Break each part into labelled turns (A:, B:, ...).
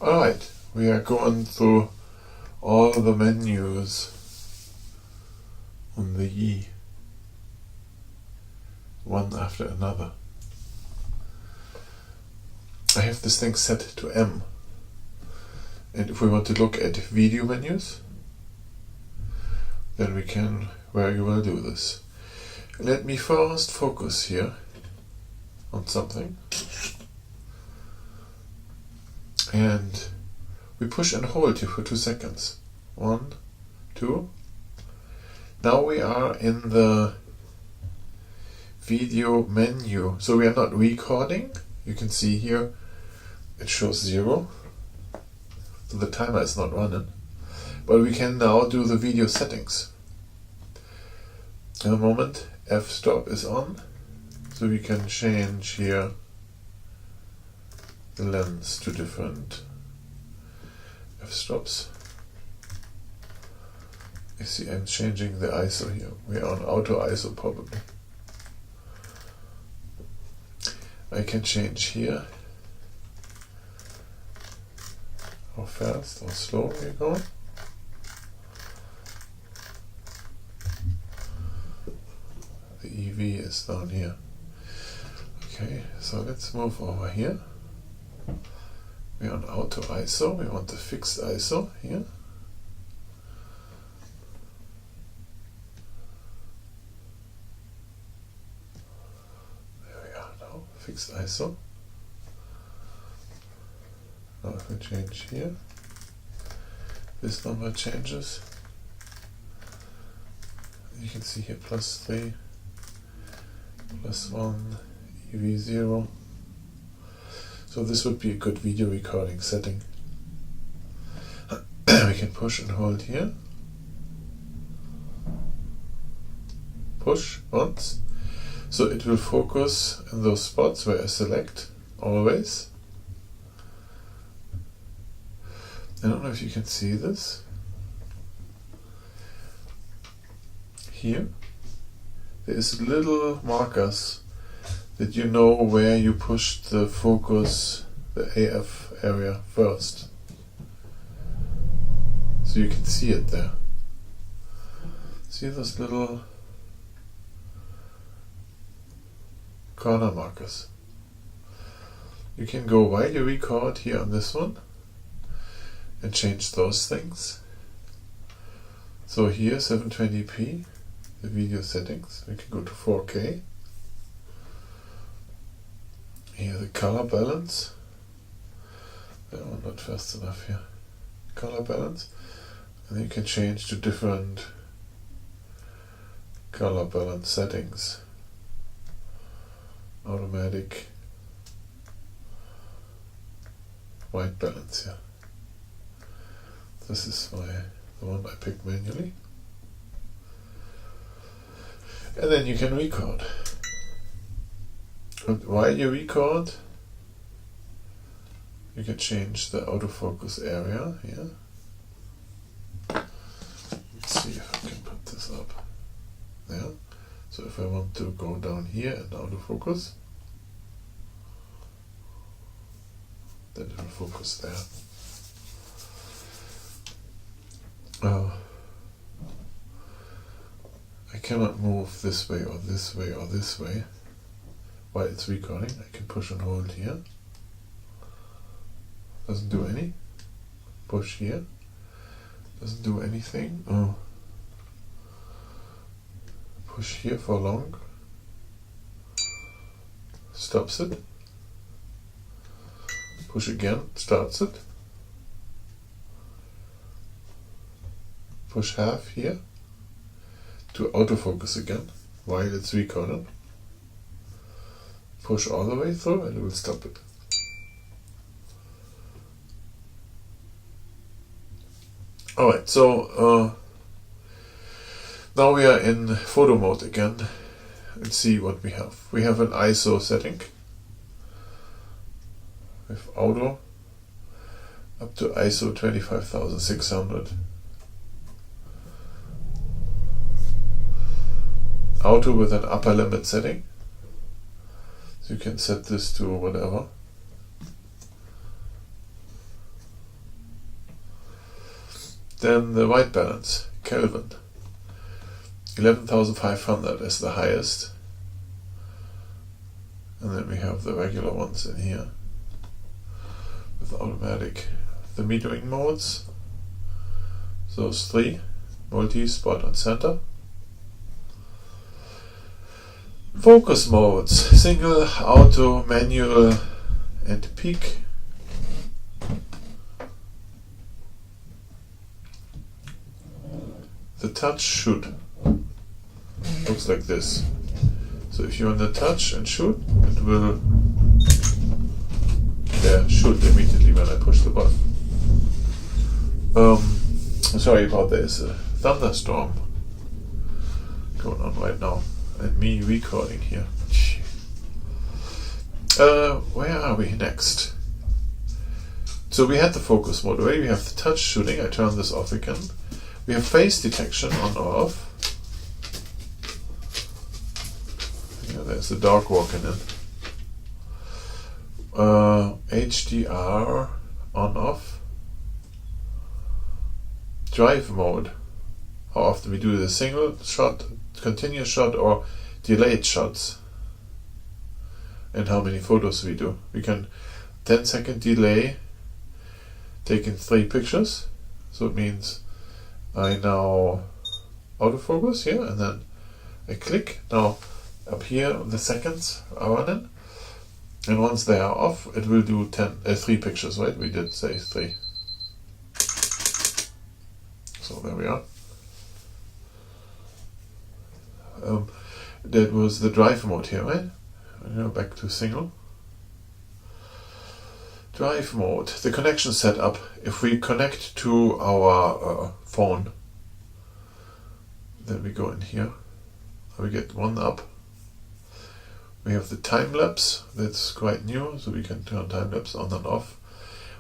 A: Alright, we are going through all the menus on the YII, one after another. I have this thing set to M, and if we want to look at video menus, then we can very well do this. Let me first focus here on something, and we push and hold here for 2 seconds. 1, 2. Now we are in the video menu, so we are not recording. You can see here it shows 0, so the timer is not running, but we can now do the video settings. In a moment f-stop is on, so we can change here the lens to different f-stops. You see I'm changing the ISO here. We are on auto ISO probably. I can change here how fast or slow we're going. The EV is down here. Okay, so let's move over here. We're on auto ISO. We want the fixed ISO here. There we are now, fixed ISO. Now if we change here, this number changes. You can see here +3, +1, EV0. So this would be a good video recording setting. We can push and hold here. Push once. So it will focus in those spots where I select always. I don't know if you can see this. Here, there's little markers that you know where you pushed the focus, the AF area first. So you can see it there. See those little corner markers? You can go while you record here on this one and change those things. So here 720p, the video settings, we can go to 4K. Here the color balance. Oh, not fast enough here. Color balance. And then you can change to different color balance settings. Automatic white balance here. This is the one I picked manually. And then you can record. And while you record, you can change the autofocus area here. Let's see if I can put this up there. So if I want to go down here and autofocus, then it will focus there. I cannot move this way or this way or this way while it's recording. I can push and hold here. Doesn't do any. Push here. Doesn't do anything. Oh. Push here for long. Stops it. Push again. Starts it. Push half here to autofocus again while it's recording. Push all the way through and it will stop it. Alright, so now we are in photo mode again and see what we have. We have an ISO setting with auto up to ISO 25600. Auto with an upper limit setting. So you can set this to whatever. Then the white balance, Kelvin, 11,500 is the highest. And then we have the regular ones in here with automatic. The metering modes, those three, multi, spot and center. Focus modes, single, auto, manual and peak. The touch shoot looks like this. So if you want to touch and shoot, it will shoot immediately when I push the button. Sorry about this, a thunderstorm going on right now and me recording here. Where are we next? So we had the focus mode already, we have the touch shooting, I turn this off again. We have face detection on or off. Yeah, there's the dog walking in. HDR on off. Drive mode. How often we do the single shot, continuous shot or delayed shots. And how many photos we do. We can 10-second delay taking 3 pictures. So it means I now autofocus here and then I click. Now up here the seconds are running, and once they are off it will do 3 pictures, right? We did say 3. So there we are. That was the drive mode here, right? Now back to single. Drive mode, the connection setup. If we connect to our phone, then we go in here, we get one up. We have the time lapse, that's quite new, so we can turn time lapse on and off.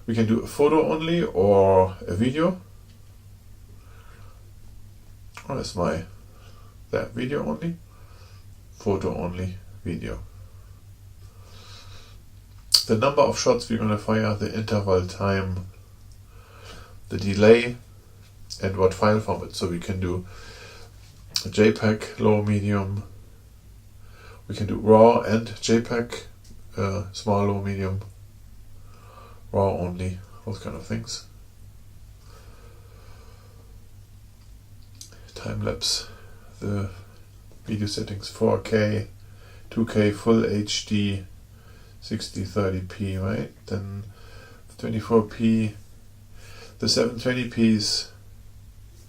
A: We can do a photo only or a video. What is that video only, photo only, video. The number of shots we're going to fire, the interval time, the delay, and what file format. So we can do a JPEG, low, medium. We can do RAW and JPEG, small, low, medium, RAW only, those kind of things. Time lapse, the video settings 4K, 2K, full HD, 60-30p, right? Then 24p, the 720p's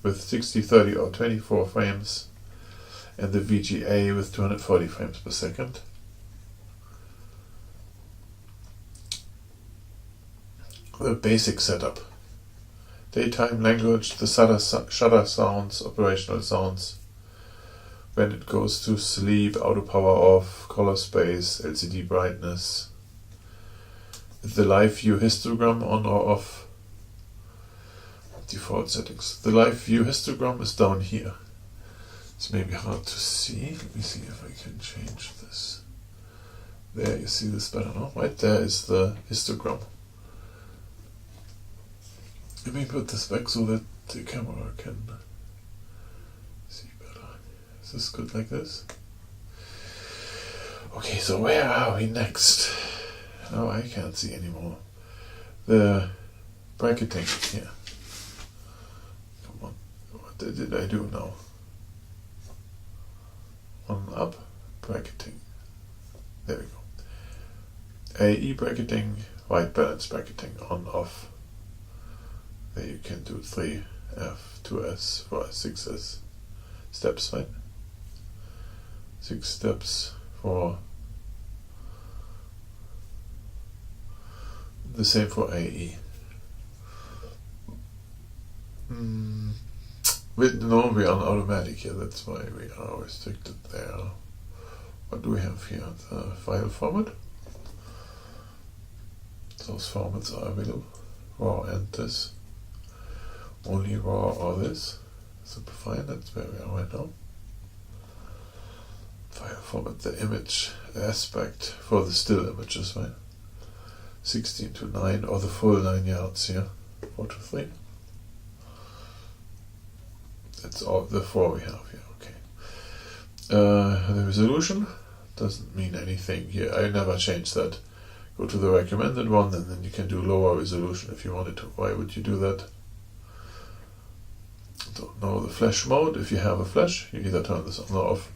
A: with 60-30 or 24 frames, and the VGA with 240 frames per second. The basic setup. Daytime language, the shutter sounds, operational sounds. When it goes to sleep, auto power off, color space, LCD brightness. The live view histogram on or off. Default settings. The live view histogram is down here. It's maybe hard to see. Let me see if I can change this. There, you see this better now. Right there is the histogram. Let me put this back so that the camera can see better. Is this good like this? Okay, so where are we next? Oh, I can't see anymore. The bracketing here. Come on, what did I do now? On up, bracketing. There we go. AE bracketing, white balance bracketing, on, off. There you can do 3F, 2S, 4S, 6S steps, right? 6 steps for the same for AE. No, we are on automatic here, that's why we are restricted there. What do we have here? The file format. Those formats are available. RAW and this. Only RAW or this. Simplify, that's where we are right now. File format, the image aspect for the still images, right? 16:9 or the full 9 yards here. 4:3. That's all the 4 we have here. Okay. The resolution doesn't mean anything here. I never changed that. Go to the recommended one, and then you can do lower resolution if you wanted to. Why would you do that? Don't know. The flash mode. If you have a flash, you either turn this on or off.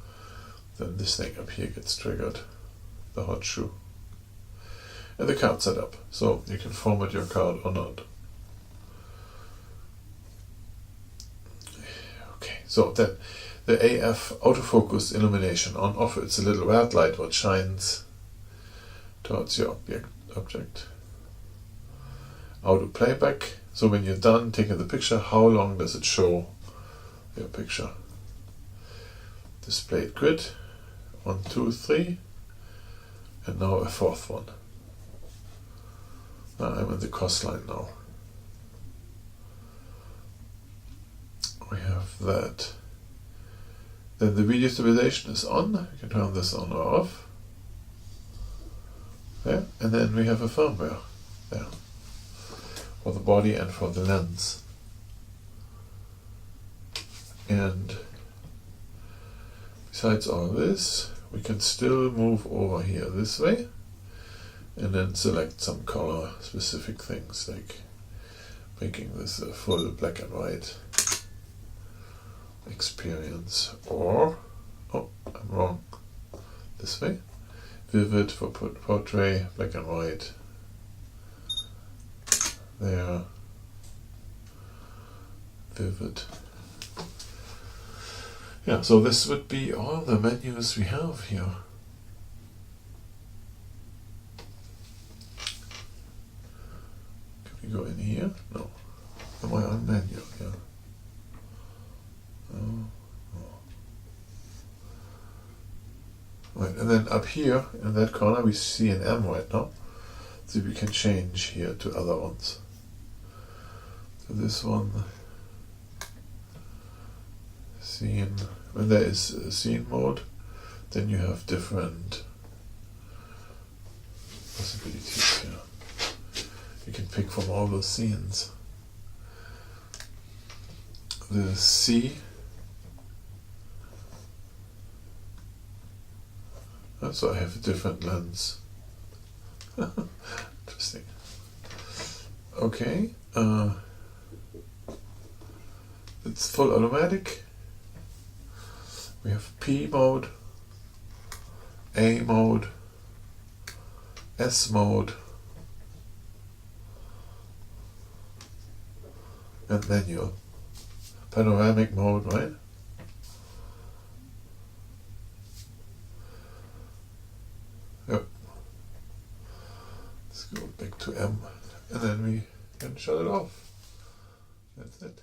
A: Then this thing up here gets triggered. The hot shoe. And the card setup. So you can format your card or not. Okay. So then the AF autofocus illumination on off. It's a little red light what shines towards your object. Auto playback. So when you're done taking the picture, how long does it show your picture? Displayed grid. 1, 2, 3. And now a 4th one. I'm in the coastline now. We have that. Then the video stabilization is on. You can turn this on or off. There. And then we have a firmware there for the body and for the lens. And besides all this, we can still move over here this way and then select some color specific things, like making this a full black and white experience, or, oh, I'm wrong, this way, vivid for portrait, black and white, there, vivid. Yeah, so this would be all the menus we have here. Can we go in here? No. Am I on menu? Yeah. Oh. Right, and then up here in that corner we see an M right now. So we can change here to other ones. So this one, scene, when there is a scene mode, then you have different possibilities here. You can pick from all those scenes. The C, so I have a different lens. Interesting. Okay, it's full automatic. We have P mode, A mode, S mode, and manual. Panoramic mode, right? Yep. Let's go back to M, and then we can shut it off. That's it.